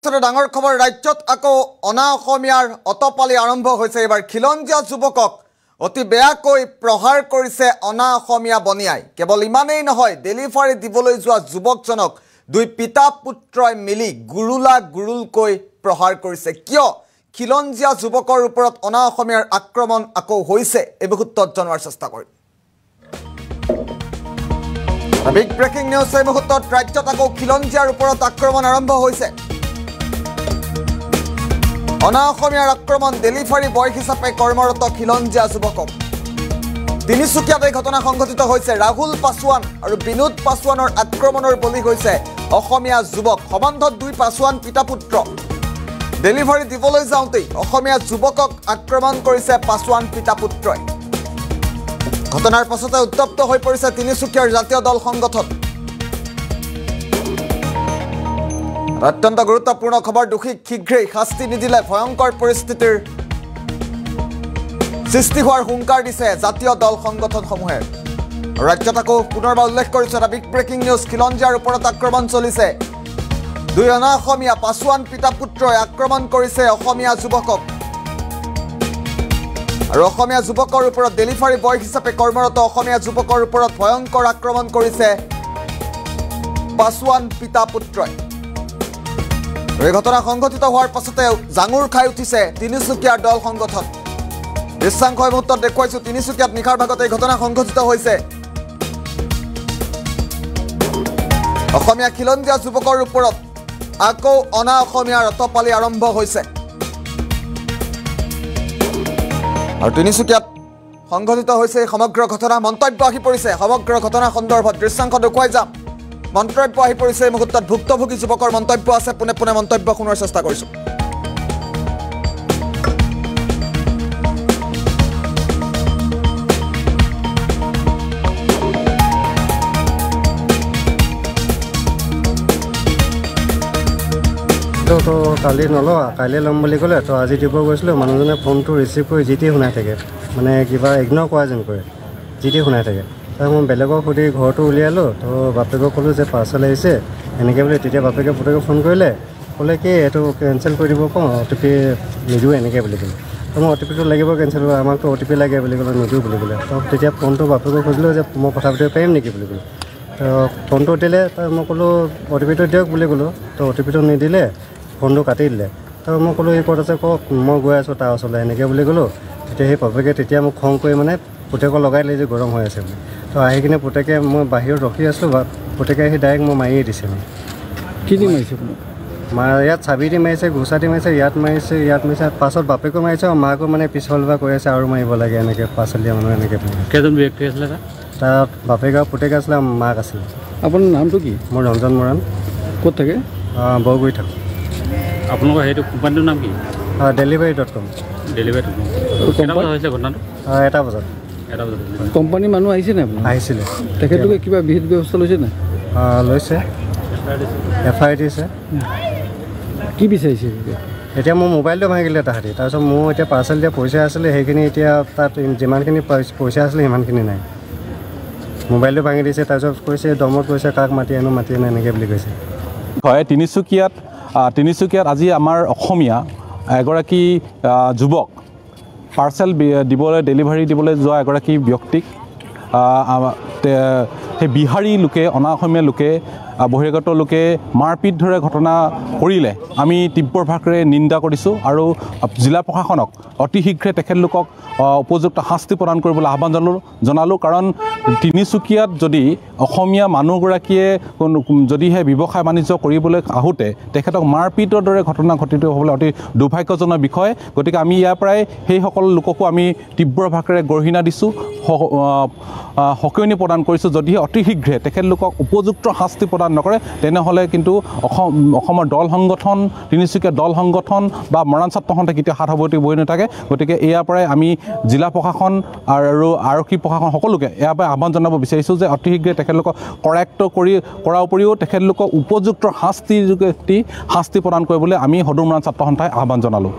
ডাঙৰ খবৰ ৰাজ্যত আকৌ অনা অসমীয়াৰ অতপালি আৰম্ভ হৈছে এবাৰ খিলঞ্জীয়া যুৱকক অতি বেয়াকৈ প্ৰহাৰ কৰিছে অনা অসমীয়া বনিয়াই কেৱল ইমানেই নহয় ডেলিভাৰী দিবলৈ যোৱা যুৱকজনক দুই পিতা পুত্ৰই মিলি গুৰুলকৈ প্ৰহাৰ কৰিছে কিয় খিলঞ্জীয়া যুৱকৰ ওপৰত অনা অসমীয়াৰ আক্ৰমণ আকৌ হৈছে এই মুহূৰ্তত জনোৱাৰ চেষ্টা কৰিম বিগ ব্ৰেকিং নিউজ এই মুহূৰ্তত ৰাজ্যত আকৌ খিলঞ্জীয়াৰ ওপৰত আক্ৰমণ আৰম্ভ হৈছে অনা অসমীয়াৰ আক্ৰমণ ডেলিভাৰী বয় হিচাপে কৰ্মৰত খিলঞ্জীয়া যুৱকক তিনিচুকীয়াত এই ঘটনা সংঘটিত হৈছে ৰাহুল পাছোৱান আৰু বিনোদ পাছোৱানৰ আক্ৰমণৰ বলি হৈছে অসমীয়া যুৱক সম্বন্ধত দুই পাছোৱান পিতা পুত্ৰ ডেলিভাৰী দিবলৈ যাওঁতেই অসমীয়া যুৱকক আক্ৰমণ কৰিছে পাছোৱান পিতা পুত্ৰই ঘটনাৰ পাছতে উত্তপ্ত হৈ পৰিছে তিনিচুকীয়াৰ জাতীয় দল সংগঠন অত্যন্ত গুৰুত্বপূৰ্ণ খবৰ দোষীক শীঘ্ৰেই শাস্তি নিদিলে ভয়ংকৰ পৰিস্থিতিৰ সৃষ্টি হোৱাৰ হুংকাৰ দিছে জাতীয় দল সংগঠনসমূহে ৰাজ্যত আকৌ পুনৰবাৰ উল্লেখ কৰিছে এটা বিগ ব্ৰেকিং নিউজ খিলঞ্জীয়াৰ ওপৰত আক্ৰমণ চলিছে দুই অনা অসমীয়া পাছোৱান পিতা পুত্ৰই আক্ৰমণ কৰিছে অসমীয়া যুৱকক আৰু অসমীয়া যুৱকৰ ওপৰত ডেলিভাৰী বয় হিচাপে কৰ্মৰত অসমীয়া যুৱকৰ ওপৰত ভয়ংকৰ আক্ৰমণ কৰিছে পাছোৱান পিতা পুত্ৰই এই ঘটনা সংঘটিত হোৱাৰ পাছতে জাঙুৰ খাই উঠিছে তিনিচুকীয়াৰ দল সংগঠন দৃশ্যাংশ মুহূৰ্তত দেখুৱাইছো তিনিচুকীয়াত নিশাৰ ভাগত এই ঘটনা সংঘটিত হৈছে অসমীয়া খিলঞ্জীয়া যুৱকৰ ওপৰত আকৌ অনা অসমীয়াৰ অতপালি আৰম্ভ হৈছে আৰু তিনিচুকীয়াত সংঘটিত হৈছে সমগ্ৰ ঘটনা মন্তব্য আহি পৰিছে সমগ্ৰ ঘটনা সন্দৰ্ভত দৃশ্যাংশ দেখুৱাই যাম মন্তব্য আহি পৰিছে এই মুহূৰ্তত ভুক্তভোগী যুৱকৰ মন্তব্য আছে পুনে পুনে মন্তব্য শুনাৰ চেষ্টা কৰিছো তো কালি নলওঁ কাইলৈ ল'ম বুলি ক'লে তো আজি দিব গৈছিলোঁ মানুহজনে ফোনটো ৰিচিভ কৰি যি টি শুনাই থাকে মানে কিবা ইগন'ৰ কৰা যেন কৰে যি টি শুনাই থাকে মই বেলেগক সুধি ঘৰটো উলিয়ালোঁ তো বাপেকক ক'লোঁ যে পাৰ্চেল আহিছে এনেকৈ বুলি তেতিয়া বাপেকে পুতেকে ফোন কৰিলে ক'লে কি এইটো কেঞ্চেল কৰি দিব কওঁ OTP নিদিওঁ এনেকৈ বুলি ক'লে তো মই OTPটো লাগিব কেঞ্চেল কৰিব আমাকতো OTP লাগে বুলি ক'লে নিদিওঁ বুলি ক'লে তো তেতিয়া ফোনটো বাপেকক খুজিলোঁ যে মই কথা পাতিব পাৰিম নেকি বুলি ক'লোঁ তো ফোনটো দিলে তো মই ক'লোঁ OTPটো দিয়ক বুলি ক'লোঁ তো OTPটো নিদিলে ফোনটো কাটি দিলে তো মই ক'লোঁ এই ক'ত আছে কওক মই গৈ আছোঁ তাৰ ওচৰলৈ এনেকৈ বুলি ক'লোঁ তেতিয়া সেই বাপেকে তেতিয়া মোক খং কৰি মানে পুতেকক লগাই দিলে যে গৰম হৈ আছে বুলি তো আহি কিনে পুতেকে মই বাহিৰত ৰখি আছিলোঁ পুতেকে আহি ডাইৰেক্ট মই মাৰিয়ে দিছে মানে কি দি মাৰিছে ইয়াত চাবি দি মাৰিছে ঘোচা দি মাৰিছে ইয়াত মাৰিছে পাছত বাপেকো মাৰিছে আৰু মাকো মানে পিছফালৰ পৰা কৈ আছে আৰু মাৰিব লাগে এনেকৈ পাচলি দিয়া মানুহ এনেকৈ কেইজন ব্যক্তি আছিলে তাত বাপেক আৰু পুতেক আছিলে মাক আছিলে আপোনাৰ নামটো কি মোৰ ৰঞ্জন মৰাণ ক'ত থাকে বৰগুৰি থাকোঁ আপোনালোকৰ সেইটো কোম্পানীটোৰ নাম কি delivery.com হৈছে ঘটনাটো 1 বজাত কোম্পানীৰ মানুহ আহিছে নাই আপোনাৰ আহিছিলে তেখেতলোকে কিবা বিহিত ব্যৱস্থা লৈছে নাই লৈছে FIR দিছে কি বিচাৰিছে এতিয়া মোৰ মোবাইলটো ভাঙিলে তাহাঁতি তাৰপিছত মোৰ এতিয়া পাৰ্চেল দিয়া পইচা আছিলে সেইখিনি এতিয়া তাত যিমানখিনি পইচা আছিলে সিমানখিনি নাই মোবাইলটো ভাঙি দিছে তাৰপিছত কৈছে দমত কৈছে কাক মাতি আনো এনেকৈ বুলি কৈছে হয় তিনিচুকীয়াত আজি আমাৰ অসমীয়া এগৰাকী যুৱক পাৰ্চেল দিবলৈ ডেলিভাৰী দিবলৈ যোৱা এগৰাকী ব্যক্তিক সেই বিহাৰী লোকে অনা অসমীয়া লোকে বহিৰাগত লোকে মাৰপিট ধৰে ঘটনা কৰিলে আমি তীব্ৰ ভাষাৰে নিন্দা কৰিছোঁ আৰু জিলা প্ৰশাসনক অতি শীঘ্ৰে তেখেতলোকক উপযুক্ত শাস্তি প্ৰদান কৰিবলৈ আহ্বান জনালোঁ কাৰণ তিনিচুকীয়াত যদি অসমীয়া মানুহগৰাকীয়ে যদিহে ব্যৱসায় বাণিজ্য কৰিবলৈ আহোঁতে তেখেতক মাৰপিটৰ দৰে ঘটনা ঘটিত হ'বলৈ অতি দুৰ্ভাগ্যজনক বিষয় গতিকে আমি ইয়াৰ পৰাই সেইসকল লোককো আমি তীব্ৰ ভাষাৰে গৰিহণা দিছোঁ সকীয়নি প্ৰদান কৰিছোঁ যদিহে অতি শীঘ্ৰে তেখেতলোকক উপযুক্ত শাস্তি প্ৰদান নকৰে তেনেহ'লে কিন্তু অসমৰ দল সংগঠন তিনিচুকীয়া দল সংগঠন বা মৰাণ ছাত্ৰ সন্থাই কেতিয়াও হাত সাৱটি বহি নাথাকে গতিকে ইয়াৰ পৰাই আমি জিলা প্ৰশাসন আৰু আৰক্ষী প্ৰশাসন সকলোকে ইয়াৰ পৰাই আহ্বান জনাব বিচাৰিছোঁ যে অতি শীঘ্ৰে তেখেতলোকক কৰেক্ট কৰাৰ উপৰিও তেখেতলোকক উপযুক্ত শাস্তি প্ৰদান কৰিবলৈ আমি সদৌ মৰাণ ছাত্ৰ সন্থাই আহ্বান জনালোঁ